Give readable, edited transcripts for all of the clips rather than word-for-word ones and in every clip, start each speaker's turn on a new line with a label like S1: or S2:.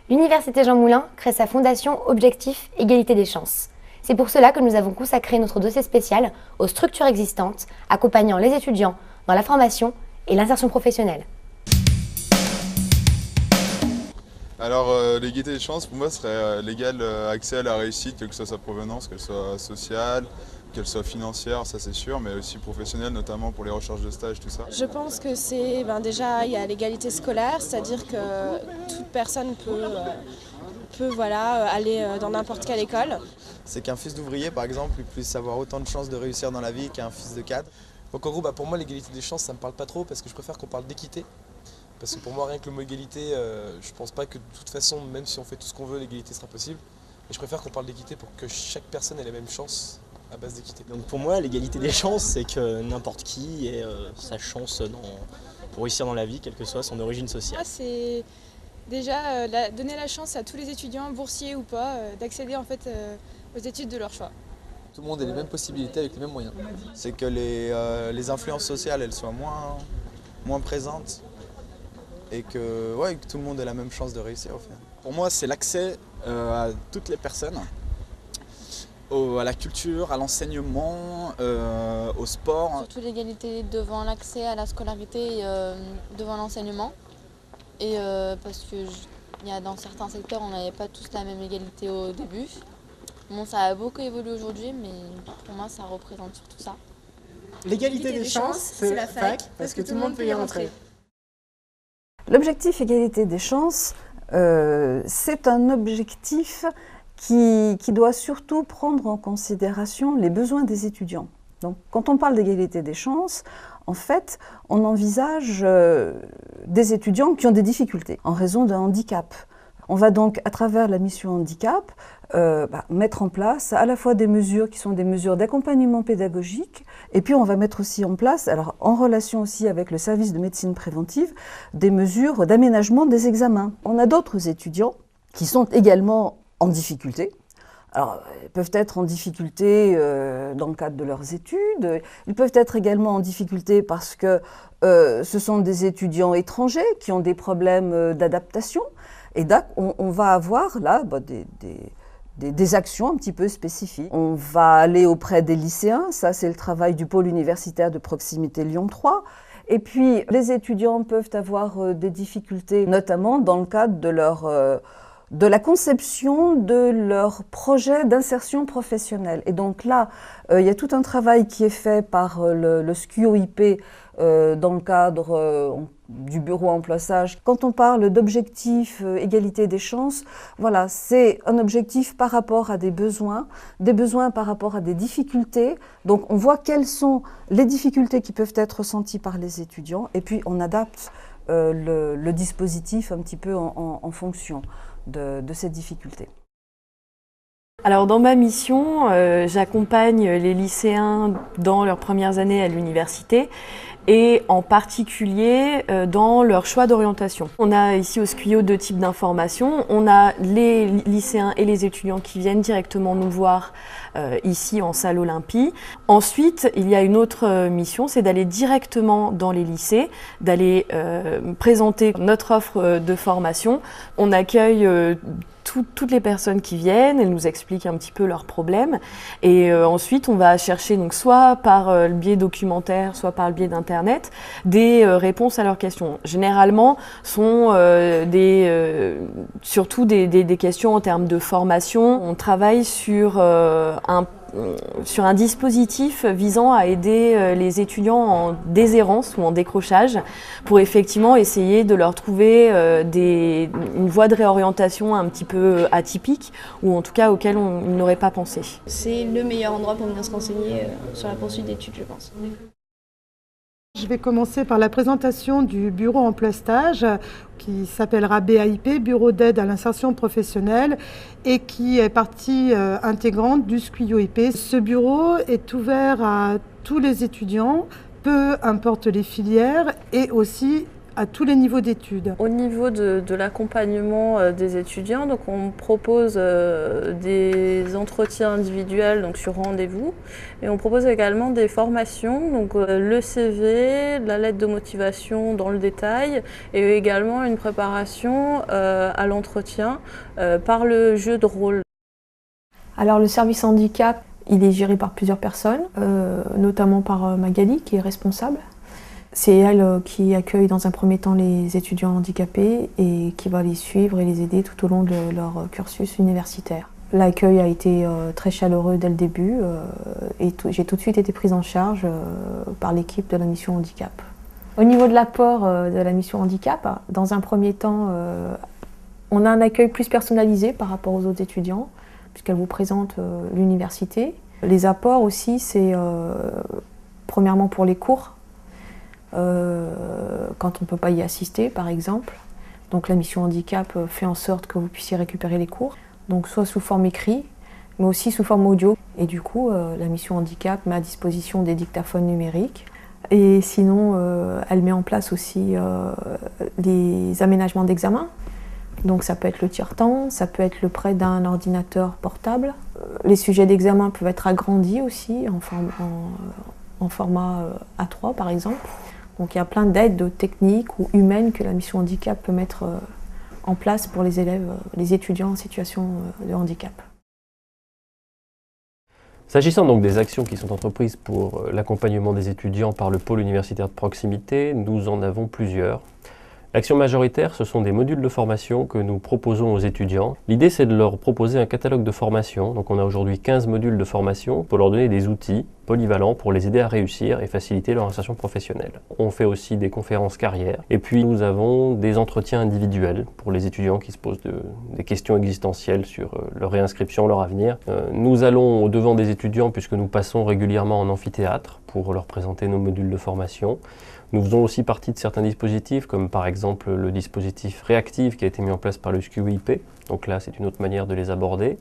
S1: L'Université Jean Moulin crée sa fondation Objectif Égalité des chances. C'est pour cela que nous avons consacré notre dossier spécial aux structures existantes, accompagnant les étudiants dans la formation et l'insertion professionnelle.
S2: Alors l'égalité des chances pour moi serait l'égal accès à la réussite, quelle que soit sa provenance, qu'elle soit sociale, qu'elle soit financière, ça c'est sûr, mais aussi professionnelle, notamment pour les recherches de stage, tout ça.
S3: Je pense que c'est, déjà, il y a l'égalité scolaire, c'est-à-dire que toute personne peut aller dans n'importe quelle école.
S4: C'est qu'un fils d'ouvrier, par exemple, il puisse avoir autant de chances de réussir dans la vie qu'un fils de cadre.
S5: Donc en gros, pour moi, l'égalité des chances, ça me parle pas trop parce que je préfère qu'on parle d'équité. Parce que pour moi, rien que le mot égalité, je pense pas que de toute façon, même si on fait tout ce qu'on veut, l'égalité sera possible. Et je préfère qu'on parle d'équité pour que chaque personne ait les mêmes chances à base d'équité.
S6: Donc pour moi, l'égalité des chances, c'est que n'importe qui ait sa chance pour réussir dans la vie, quelle que soit son origine sociale.
S7: C'est déjà donner la chance à tous les étudiants, boursiers ou pas, d'accéder en fait aux études de leur choix.
S4: Tout le monde ait les mêmes possibilités avec les mêmes moyens. C'est que les influences sociales, elles soient moins présentes et que tout le monde ait la même chance de réussir au final.
S8: Pour moi, c'est l'accès à toutes les personnes, à la culture, à l'enseignement, au sport.
S9: Surtout l'égalité devant l'accès à la scolarité et devant l'enseignement. Et parce que dans certains secteurs, on n'avait pas tous la même égalité au début. Bon, ça a beaucoup évolué aujourd'hui, mais pour moi, ça représente surtout ça.
S10: L'égalité des chances, c'est la fac, parce que tout le monde peut y rentrer.
S11: L'objectif égalité des chances, c'est un objectif qui doit surtout prendre en considération les besoins des étudiants. Donc, quand on parle d'égalité des chances, en fait, on envisage des étudiants qui ont des difficultés en raison d'un handicap. On va donc, à travers la mission handicap, mettre en place à la fois des mesures qui sont des mesures d'accompagnement pédagogique, et puis on va mettre aussi en place, alors en relation aussi avec le service de médecine préventive, des mesures d'aménagement des examens. On a d'autres étudiants qui sont également en difficulté. Alors, ils peuvent être en difficulté dans le cadre de leurs études, ils peuvent être également en difficulté parce que ce sont des étudiants étrangers qui ont des problèmes d'adaptation. Et donc, on va avoir là des actions un petit peu spécifiques. On va aller auprès des lycéens, ça c'est le travail du pôle universitaire de proximité Lyon 3. Et puis, les étudiants peuvent avoir des difficultés, notamment dans le cadre de la conception de leur projet d'insertion professionnelle. Et donc là, il y a tout un travail qui est fait par le SCUOIP dans le cadre du bureau emploi sage. Quand on parle d'objectif égalité des chances, voilà, c'est un objectif par rapport à des besoins par rapport à des difficultés. Donc on voit quelles sont les difficultés qui peuvent être ressenties par les étudiants et puis on adapte le dispositif un petit peu en fonction de ces difficultés.
S12: Alors dans ma mission, j'accompagne les lycéens dans leurs premières années à l'université et en particulier dans leur choix d'orientation. On a ici au SCUIO deux types d'informations. On a les lycéens et les étudiants qui viennent directement nous voir ici en salle Olympie. Ensuite, il y a une autre mission, c'est d'aller directement dans les lycées, d'aller présenter notre offre de formation. On accueille toutes les personnes qui viennent, elles nous expliquent un petit peu leurs problèmes et ensuite on va chercher donc soit par le biais documentaire, soit par le biais d'internet des réponses à leurs questions. Généralement sont surtout des questions en termes de formation. On travaille sur un dispositif visant à aider les étudiants en déshérence ou en décrochage pour effectivement essayer de leur trouver une voie de réorientation un petit peu atypique ou en tout cas auquel on n'aurait pas pensé.
S13: C'est le meilleur endroit pour venir se renseigner sur la poursuite d'études, je pense.
S14: Je vais commencer par la présentation du bureau emploi stage qui s'appellera BIP, Bureau d'aide à l'insertion professionnelle et qui est partie intégrante du SCUIO-IP. Ce bureau est ouvert à tous les étudiants, peu importe les filières et aussi à tous les niveaux d'études.
S12: Au niveau de l'accompagnement des étudiants, donc on propose des entretiens individuels donc sur rendez-vous et on propose également des formations, donc le CV, la lettre de motivation dans le détail et également une préparation à l'entretien par le jeu de rôle.
S15: Alors le service handicap, il est géré par plusieurs personnes, notamment par Magali qui est responsable. C'est elle qui accueille dans un premier temps les étudiants handicapés et qui va les suivre et les aider tout au long de leur cursus universitaire. L'accueil a été très chaleureux dès le début et j'ai tout de suite été prise en charge par l'équipe de la mission handicap. Au niveau de l'apport de la mission handicap, dans un premier temps, on a un accueil plus personnalisé par rapport aux autres étudiants puisqu'elle vous présente l'université. Les apports aussi, c'est premièrement pour les cours. Quand on ne peut pas y assister par exemple. Donc la mission handicap fait en sorte que vous puissiez récupérer les cours, donc soit sous forme écrite, mais aussi sous forme audio. Et du coup, la mission handicap met à disposition des dictaphones numériques. Et sinon, elle met en place aussi les aménagements d'examen. Donc ça peut être le tiers-temps, ça peut être le prêt d'un ordinateur portable. Les sujets d'examen peuvent être agrandis aussi en format A3 par exemple. Donc il y a plein d'aides techniques ou humaines que la mission handicap peut mettre en place pour les élèves, les étudiants en situation de handicap.
S16: S'agissant donc des actions qui sont entreprises pour l'accompagnement des étudiants par le pôle universitaire de proximité, nous en avons plusieurs. L'action majoritaire, ce sont des modules de formation que nous proposons aux étudiants. L'idée, c'est de leur proposer un catalogue de formation. Donc on a aujourd'hui 15 modules de formation pour leur donner des outils polyvalents pour les aider à réussir et faciliter leur insertion professionnelle. On fait aussi des conférences carrières. Et puis nous avons des entretiens individuels pour les étudiants qui se posent des questions existentielles sur leur réinscription, leur avenir. Nous allons au devant des étudiants puisque nous passons régulièrement en amphithéâtre pour leur présenter nos modules de formation. Nous faisons aussi partie de certains dispositifs, comme par exemple le dispositif réactif qui a été mis en place par le SQIP. Donc là, c'est une autre manière de les aborder.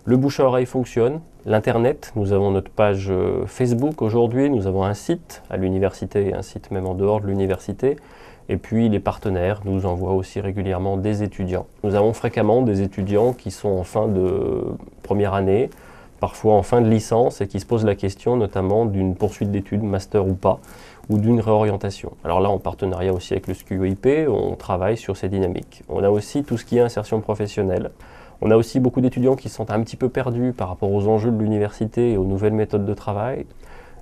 S16: Le bouche à oreille fonctionne. L'Internet, nous avons notre page Facebook aujourd'hui. Nous avons un site à l'université et un site même en dehors de l'université. Et puis les partenaires nous envoient aussi régulièrement des étudiants. Nous avons fréquemment des étudiants qui sont en fin de première année, parfois en fin de licence et qui se posent la question notamment d'une poursuite d'études, master ou pas, ou d'une réorientation. Alors là, en partenariat aussi avec le SQIP, on travaille sur ces dynamiques. On a aussi tout ce qui est insertion professionnelle. On a aussi beaucoup d'étudiants qui se sentent un petit peu perdus par rapport aux enjeux de l'université et aux nouvelles méthodes de travail.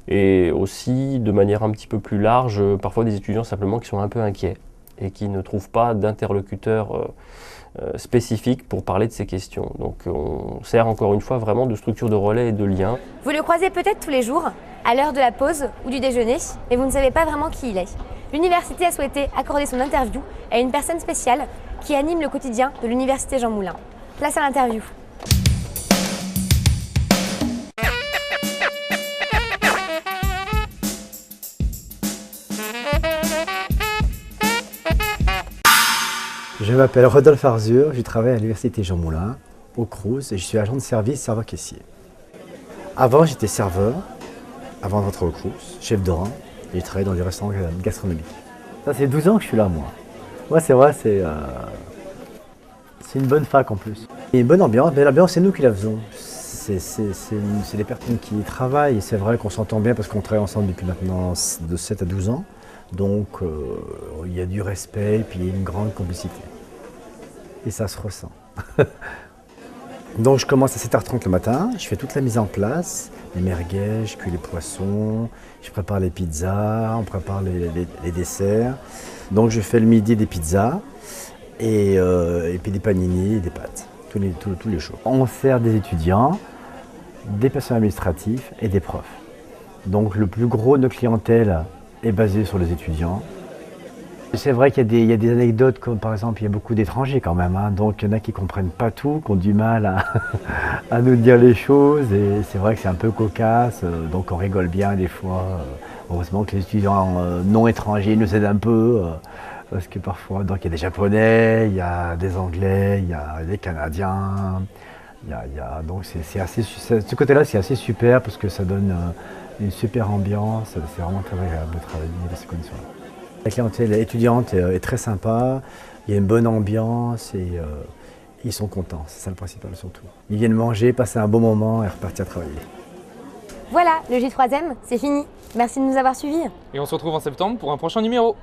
S16: Et aussi, de manière un petit peu plus large, parfois des étudiants simplement qui sont un peu inquiets et qui ne trouvent pas d'interlocuteurs spécifiques pour parler de ces questions. Donc on sert encore une fois vraiment de structure de relais et de lien.
S1: Vous le croisez peut-être tous les jours, à l'heure de la pause ou du déjeuner, mais vous ne savez pas vraiment qui il est. L'université a souhaité accorder son interview à une personne spéciale qui anime le quotidien de l'université Jean Moulin. Place à l'interview.
S17: Je m'appelle Rodolphe Arzur, je travaille à l'université Jean Moulin, au Crous, et je suis agent de service serveur caissier. Avant, j'étais serveur, avant d'entrer au Crous, chef de rang, et je travaillais dans des restaurants gastronomiques. Ça, c'est 12 ans que je suis là, moi. Moi, c'est vrai, c'est une bonne fac en plus. Et une bonne ambiance, mais l'ambiance, c'est nous qui la faisons. C'est les personnes qui y travaillent, et c'est vrai qu'on s'entend bien parce qu'on travaille ensemble depuis maintenant de 7 à 12 ans. Donc, il y a du respect et puis une grande complicité. Et ça se ressent. Donc, je commence à 7h30 le matin, je fais toute la mise en place, les merguez, je cuis les poissons, je prépare les pizzas, on prépare les desserts. Donc, je fais le midi des pizzas et puis des panini et des pâtes, tous les jours. On sert des étudiants, des personnels administratifs et des profs. Donc, le plus gros de nos clientèles est basé sur les étudiants. C'est vrai qu'il y a des anecdotes, comme par exemple, il y a beaucoup d'étrangers quand même, hein, donc il y en a qui ne comprennent pas tout, qui ont du mal à nous dire les choses, et c'est vrai que c'est un peu cocasse, donc on rigole bien des fois. Heureusement que les étudiants non étrangers nous aident un peu, parce que parfois, donc il y a des Japonais, il y a des Anglais, il y a des Canadiens, donc ce côté-là c'est assez super, parce que ça donne une super ambiance, c'est vraiment très agréable de travailler dans ces conditions-là. La clientèle étudiante est très sympa, il y a une bonne ambiance et ils sont contents, c'est ça le principal surtout. Ils viennent manger, passer un bon moment et repartir travailler.
S1: Voilà, le J3M, c'est fini. Merci de nous avoir suivis.
S18: Et on se retrouve en septembre pour un prochain numéro.